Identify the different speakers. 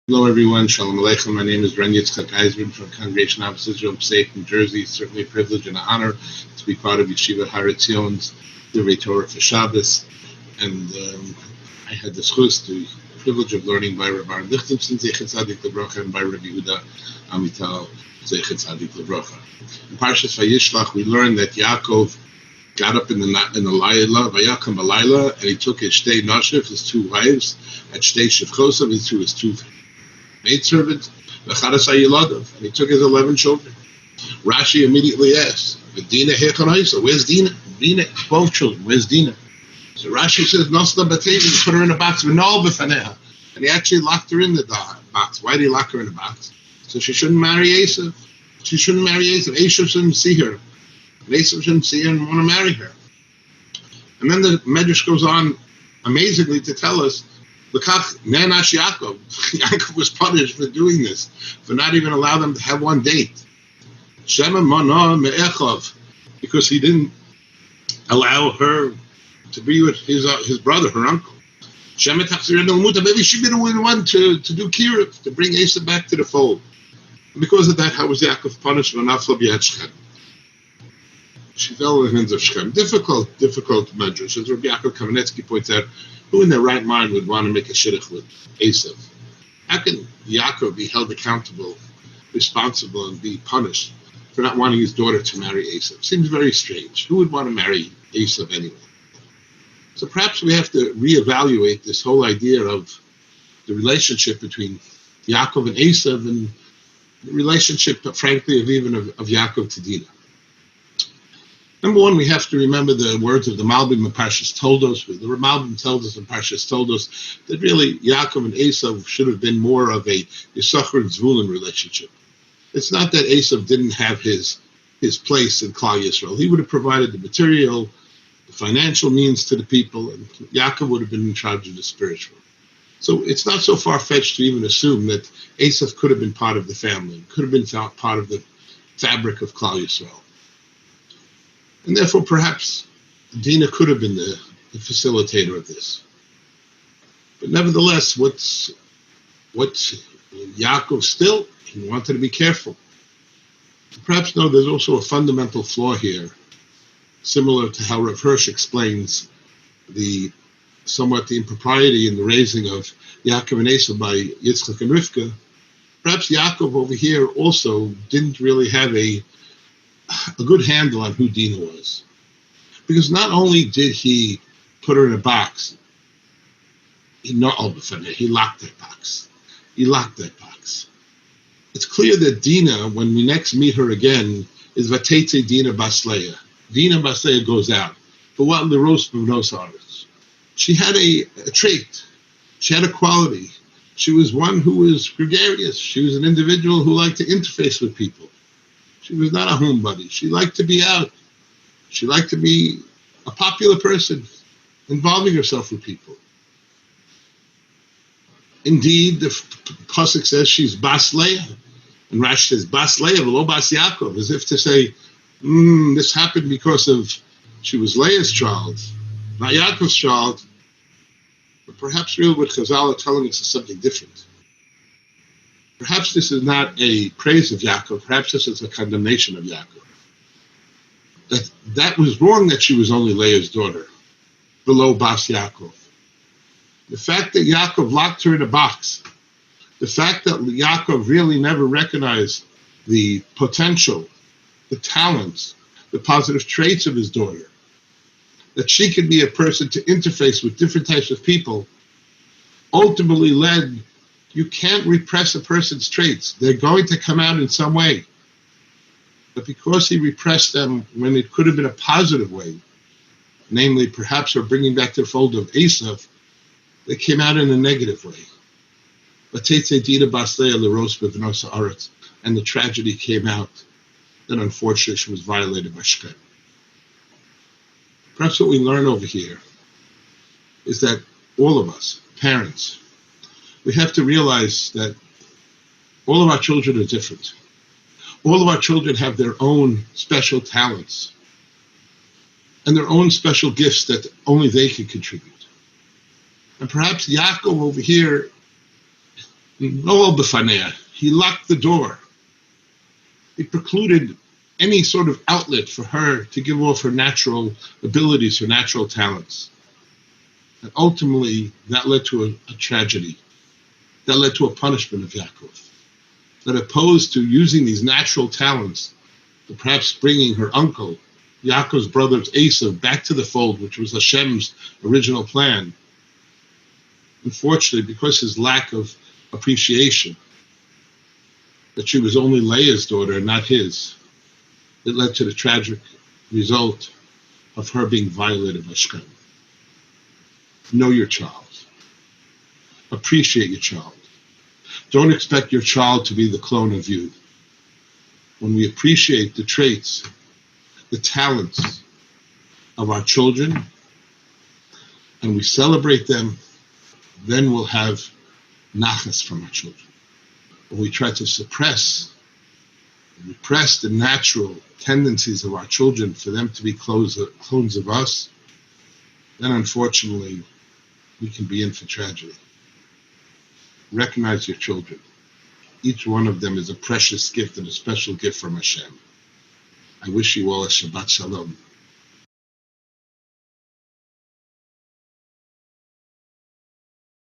Speaker 1: Hello everyone, Shalom Aleichem. My name is Yitzchok Eisenman from Congregation of Israel, New Jersey. It's certainly a privilege and an honor to be part of Yeshivat Accion's Divrei Torah for Shabbos. And I had the privilege of learning by Rabbi Lichtenstein Zeichet Tzadik Lebrocha and by Rabbi Yehuda Amital Zeichet Tzadik Lebrocha. In Parashat Vayishlach, we learned that Yaakov got up in the Layla, Vayakam Balayla, and he took his shtei nashif, his two wives, at shtei shevchosav, he threw his two maidservants, and he took his 11 children. Rashi immediately asked, Dina, where's Dina? Dina, both children, where's Dina? So Rashi says, Nosla Batei, he put her in a box, and he actually locked her in the box. Why did he lock her in a box? So she shouldn't marry Eisav. She shouldn't marry Eisav. Eisav shouldn't see her. Eisav shouldn't see her and want to marry her. And then the Medrash goes on amazingly to tell us, Yaakov was punished for doing this, for not even allowing them to have one date. Because he didn't allow her to be with his brother, her uncle. Maybe she would have been the one to do kiruv, to bring Eisav back to the fold. And because of that, how was Yaakov punished? She fell in the hands of Shechem. Difficult measures. As Rabbi Yaakov Kamenetsky points out, who in their right mind would want to make a shidduch with Eisav? How can Yaakov be held accountable, responsible, and be punished for not wanting his daughter to marry Eisav? Seems very strange. Who would want to marry Eisav anyway? So perhaps we have to reevaluate this whole idea of the relationship between Yaakov and Eisav, and the relationship, frankly, of Yaakov to Dina. Number one, we have to remember the words of the Malbim in Parashat Toldos. The Malbim tells us in Parashat Toldos that really Yaakov and Eisav should have been more of a Yisachar and Zvulun relationship. It's not that Eisav didn't have his place in Klal Yisrael. He would have provided the material, the financial means to the people, and Yaakov would have been in charge of the spiritual. So it's not so far-fetched to even assume that Eisav could have been part of the family, could have been part of the fabric of Klal Yisrael. And therefore, perhaps Dina could have been the facilitator of this. But nevertheless, what Yaakov still, he wanted to be careful. Perhaps there's also a fundamental flaw here, similar to how Rav Hirsch explains the impropriety in the raising of Yaakov and Eisav by Yitzchok and Rivka. Perhaps Yaakov over here also didn't really have a good handle on who Dina was. Because not only did he put her in a box, he locked that box. It's clear that Dina, when we next meet her again, is Vatete Dina Basleya. Dina Basleya goes out. For what Liros B'vnos. She had a trait. She had a quality. She was one who was gregarious. She was an individual who liked to interface with people. She was not a homebody. She liked to be out. She liked to be a popular person, involving herself with people. Indeed, the pasuk says she's Bas Leah, and Rashi says Bas Leah, v'lo Bas Yaakov, as if to say, this happened because she was Leah's child, not Yaakov's child. But perhaps really what Chazal are telling us is something different. Perhaps this is not a praise of Yaakov. Perhaps this is a condemnation of Yaakov. That was wrong that she was only Leah's daughter, below Bas Yaakov. The fact that Yaakov locked her in a box, the fact that Yaakov really never recognized the potential, the talents, the positive traits of his daughter, that she could be a person to interface with different types of people, ultimately led. You can't repress a person's traits. They're going to come out in some way. But because he repressed them when it could have been a positive way, namely perhaps her bringing back to the fold of Eisav, they came out in a negative way. And the tragedy came out. Then unfortunately she was violated by Shechem. Perhaps what we learn over here is that all of us, parents, we have to realize that all of our children are different. All of our children have their own special talents and their own special gifts that only they can contribute. And perhaps Yaakov over here He locked the door. He precluded any sort of outlet for her to give off her natural abilities, her natural talents. And ultimately, that led to a tragedy. That led to a punishment of Yaakov. That opposed to using these natural talents, to perhaps bringing her uncle, Yaakov's brother Eisav, back to the fold, which was Hashem's original plan. Unfortunately, because his lack of appreciation, that she was only Leah's daughter and not his, it led to the tragic result of her being violated by Shechem. Know your child. Appreciate your child. Don't expect your child to be the clone of you. When we appreciate the traits, the talents of our children, and we celebrate them, then we'll have nachas from our children. When we try to suppress, repress the natural tendencies of our children for them to be clones of us, then unfortunately we can be in for tragedy. Recognize your children. Each one of them is a precious gift and a special gift from Hashem. I wish you all a Shabbat Shalom.